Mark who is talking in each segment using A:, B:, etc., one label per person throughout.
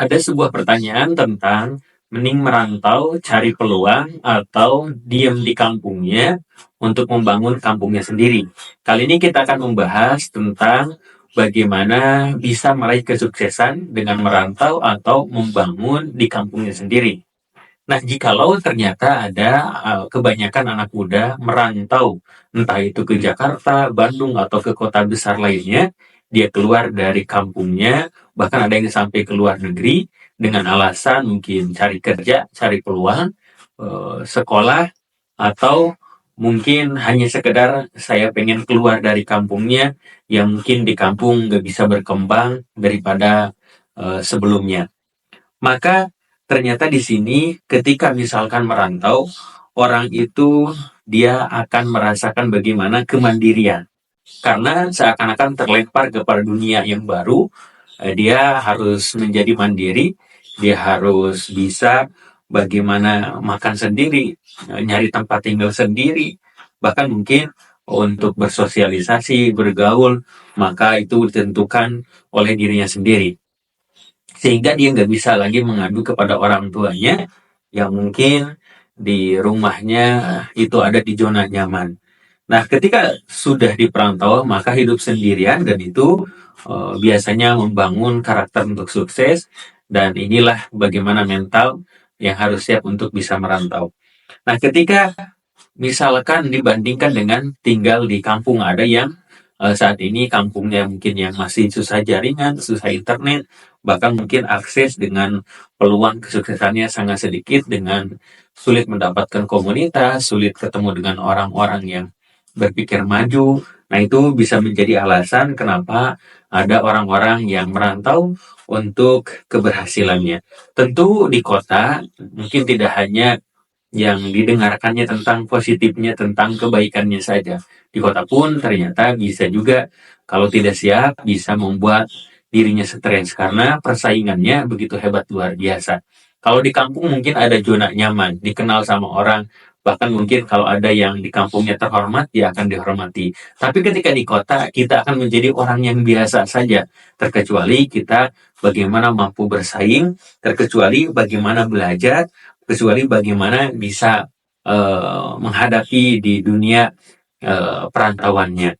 A: Ada sebuah pertanyaan tentang mending merantau cari peluang atau diam di kampungnya untuk membangun kampungnya sendiri. Kali ini kita akan membahas tentang bagaimana bisa meraih kesuksesan dengan merantau atau membangun di kampungnya sendiri. Nah, jikalau ternyata ada kebanyakan anak muda merantau, entah itu ke Jakarta, Bandung, atau ke kota besar lainnya, dia keluar dari kampungnya, bahkan ada yang sampai ke luar negeri dengan alasan mungkin cari kerja, cari peluang, sekolah, atau mungkin hanya sekedar saya pengen keluar dari kampungnya yang mungkin di kampung nggak bisa berkembang daripada sebelumnya. Maka ternyata di sini ketika misalkan merantau, orang itu dia akan merasakan bagaimana kemandirian. Karena seakan-akan terlempar kepada dunia yang baru, dia harus menjadi mandiri, dia harus bisa bagaimana makan sendiri, nyari tempat tinggal sendiri, bahkan mungkin untuk bersosialisasi, bergaul, maka itu ditentukan oleh dirinya sendiri sehingga dia nggak bisa lagi mengadu kepada orang tuanya yang mungkin di rumahnya itu ada di zona nyaman. Nah, ketika sudah di perantauan, maka hidup sendirian dan itu biasanya membangun karakter untuk sukses dan inilah bagaimana mental yang harus siap untuk bisa merantau. Nah, ketika misalkan dibandingkan dengan tinggal di kampung, ada yang saat ini kampungnya mungkin yang masih susah jaringan, susah internet, bahkan mungkin akses dengan peluang kesuksesannya sangat sedikit dengan sulit mendapatkan komunitas, sulit ketemu dengan orang-orang yang berpikir maju. Nah, itu bisa menjadi alasan kenapa ada orang-orang yang merantau untuk keberhasilannya. Tentu di kota mungkin tidak hanya yang didengarkannya tentang positifnya, tentang kebaikannya saja. Di kota pun ternyata bisa juga kalau tidak siap bisa membuat dirinya stres karena persaingannya begitu hebat luar biasa. Kalau di kampung mungkin ada zona nyaman, dikenal sama orang, bahkan mungkin kalau ada yang di kampungnya terhormat, dia akan dihormati. Tapi ketika di kota, kita akan menjadi orang yang biasa saja, terkecuali kita bagaimana mampu bersaing, terkecuali bagaimana belajar, kecuali bagaimana bisa menghadapi di dunia perantauannya.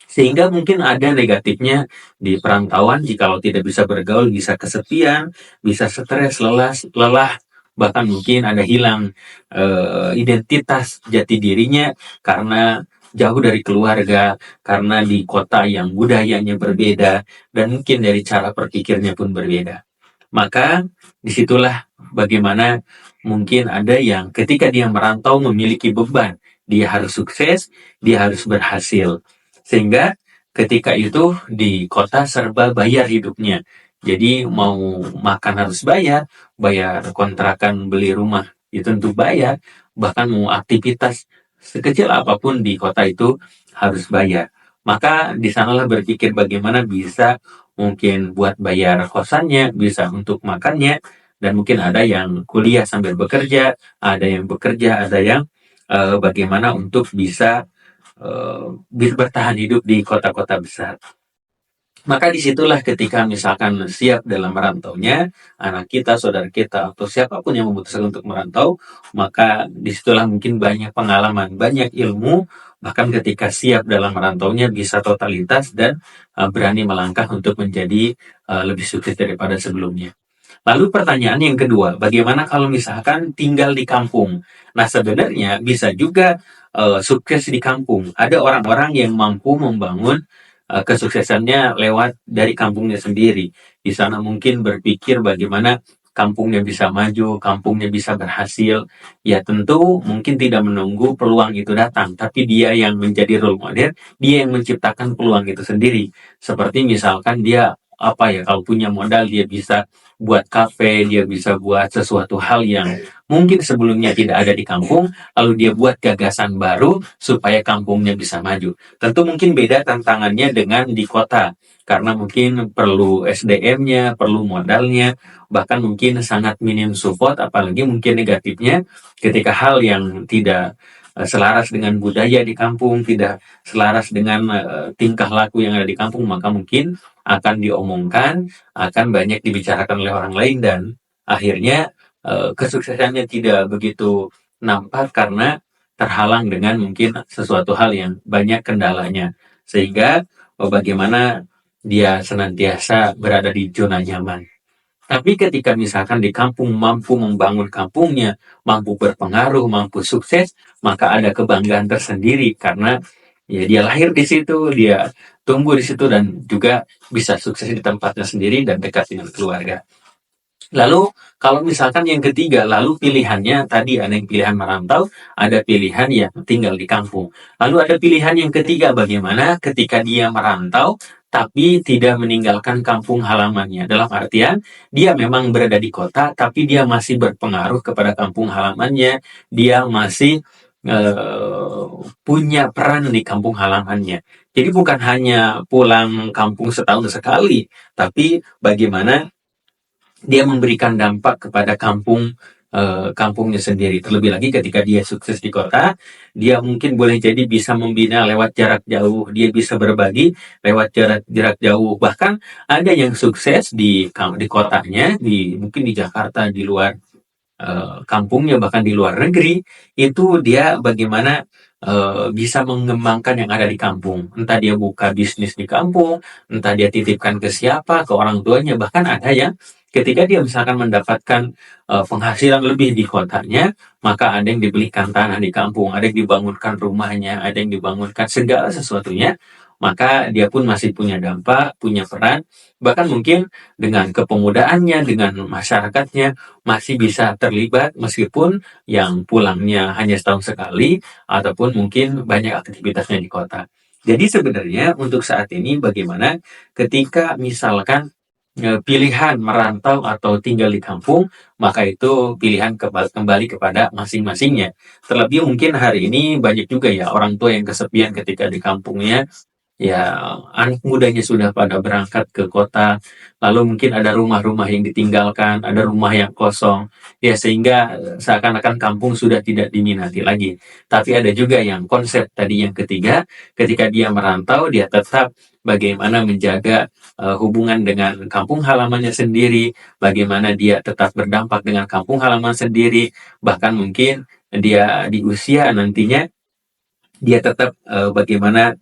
A: Sehingga mungkin ada negatifnya di perantauan jikalau tidak bisa bergaul, bisa kesepian, bisa stres, lelah, bahkan mungkin ada hilang identitas jati dirinya karena jauh dari keluarga, karena di kota yang budayanya berbeda, dan mungkin dari cara berpikirnya pun berbeda. Maka disitulah bagaimana mungkin ada yang ketika dia merantau memiliki beban, dia harus sukses, dia harus berhasil. Sehingga ketika itu di kota serba bayar hidupnya. Jadi mau makan harus bayar, bayar kontrakan beli rumah itu tentu bayar, bahkan mau aktivitas sekecil apapun di kota itu harus bayar. Maka di sanalah berpikir bagaimana bisa mungkin buat bayar kosannya, bisa untuk makannya, dan mungkin ada yang kuliah sambil bekerja, ada yang bekerja, ada yang bagaimana untuk bisa bertahan hidup di kota-kota besar. Maka disitulah ketika misalkan siap dalam merantaunya, anak kita, saudara kita, atau siapapun yang memutuskan untuk merantau, maka disitulah mungkin banyak pengalaman, banyak ilmu, bahkan ketika siap dalam merantaunya bisa totalitas dan berani melangkah untuk menjadi lebih sukses daripada sebelumnya. Lalu pertanyaan yang kedua, bagaimana kalau misalkan tinggal di kampung? Nah, sebenarnya bisa juga sukses di kampung. Ada orang-orang yang mampu membangun kesuksesannya lewat dari kampungnya sendiri. Di sana mungkin berpikir bagaimana kampungnya bisa maju, kampungnya bisa berhasil. Ya tentu mungkin tidak menunggu peluang itu datang, tapi dia yang menjadi role model, dia yang menciptakan peluang itu sendiri. Seperti misalkan dia apa ya, kalau punya modal dia bisa buat kafe, dia bisa buat sesuatu hal yang mungkin sebelumnya tidak ada di kampung, lalu dia buat gagasan baru supaya kampungnya bisa maju. Tentu mungkin beda tantangannya dengan di kota, karena mungkin perlu SDM-nya, perlu modalnya, bahkan mungkin sangat minim support, apalagi mungkin negatifnya ketika hal yang tidak selaras dengan budaya di kampung, tidak selaras dengan tingkah laku yang ada di kampung, maka mungkin akan diomongkan, akan banyak dibicarakan oleh orang lain, dan akhirnya kesuksesannya tidak begitu nampak karena terhalang dengan mungkin sesuatu hal yang banyak kendalanya. Sehingga bagaimana dia senantiasa berada di zona nyaman. Tapi ketika misalkan di kampung mampu membangun kampungnya, mampu berpengaruh, mampu sukses, maka ada kebanggaan tersendiri karena ya dia lahir di situ, dia tumbuh di situ, dan juga bisa sukses di tempatnya sendiri dan dekat dengan keluarga. Lalu kalau misalkan yang ketiga, lalu pilihannya tadi ada yang pilihan merantau, ada pilihan yang tinggal di kampung. Lalu ada pilihan yang ketiga, bagaimana ketika dia merantau tapi tidak meninggalkan kampung halamannya. Dalam artian dia memang berada di kota tapi dia masih berpengaruh kepada kampung halamannya, dia masih punya peran di kampung halamannya. Jadi bukan hanya pulang kampung setahun sekali, tapi bagaimana dia memberikan dampak kepada kampungnya sendiri. Terlebih lagi ketika dia sukses di kota, dia mungkin boleh jadi bisa membina lewat jarak jauh, dia bisa berbagi lewat jarak jauh. Bahkan ada yang sukses di kotanya, mungkin di Jakarta, di luar kampungnya, bahkan di luar negeri, itu dia bagaimana bisa mengembangkan yang ada di kampung. Entah dia buka bisnis di kampung, entah dia titipkan ke siapa, ke orang tuanya, bahkan ada yang ketika dia misalkan mendapatkan penghasilan lebih di kotanya, maka ada yang dibelikan tanah di kampung, ada yang dibangunkan rumahnya, ada yang dibangunkan segala sesuatunya, maka dia pun masih punya dampak, punya peran, bahkan mungkin dengan kepemudaannya, dengan masyarakatnya, masih bisa terlibat meskipun yang pulangnya hanya setahun sekali, ataupun mungkin banyak aktivitasnya di kota. Jadi sebenarnya untuk saat ini bagaimana ketika misalkan pilihan merantau atau tinggal di kampung, maka itu pilihan kembali kepada masing-masingnya. Terlebih mungkin hari ini banyak juga ya orang tua yang kesepian ketika di kampungnya. Ya, anak mudanya sudah pada berangkat ke kota, lalu mungkin ada rumah-rumah yang ditinggalkan, ada rumah yang kosong, ya sehingga seakan-akan kampung sudah tidak diminati lagi. Tapi ada juga yang konsep tadi yang ketiga, ketika dia merantau, dia tetap bagaimana menjaga hubungan dengan kampung halamannya sendiri, bagaimana dia tetap berdampak dengan kampung halaman sendiri, bahkan mungkin dia di usia nantinya dia tetap bagaimana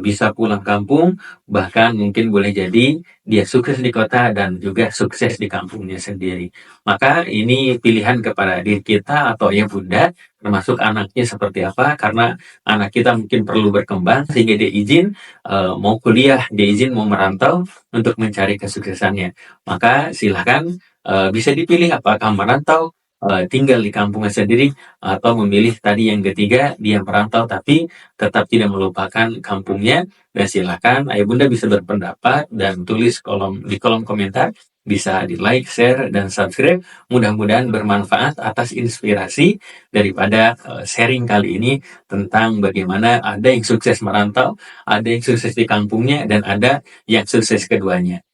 A: bisa pulang kampung, bahkan mungkin boleh jadi dia sukses di kota dan juga sukses di kampungnya sendiri. Maka ini pilihan kepada diri kita atau ayah bunda, termasuk anaknya seperti apa, karena anak kita mungkin perlu berkembang sehingga dia izin mau kuliah, dia izin mau merantau untuk mencari kesuksesannya. Maka silakan bisa dipilih apakah merantau, tinggal di kampungnya sendiri, atau memilih tadi yang ketiga, dia merantau tapi tetap tidak melupakan kampungnya. Dan silakan ayah bunda bisa berpendapat dan tulis di kolom komentar, bisa di like, share, dan subscribe. Mudah-mudahan bermanfaat atas inspirasi daripada sharing kali ini tentang bagaimana ada yang sukses merantau, ada yang sukses di kampungnya, dan ada yang sukses keduanya.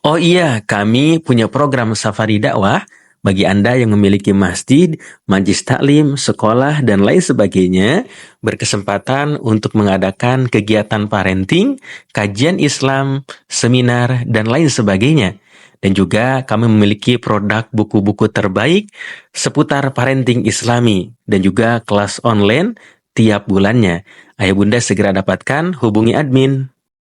B: Oh iya, kami punya program Safari Dakwah bagi Anda yang memiliki masjid, majlis taklim, sekolah, dan lain sebagainya, berkesempatan untuk mengadakan kegiatan parenting, kajian Islam, seminar, dan lain sebagainya. Dan juga kami memiliki produk buku-buku terbaik seputar parenting Islami dan juga kelas online tiap bulannya. Ayah bunda segera dapatkan, hubungi admin.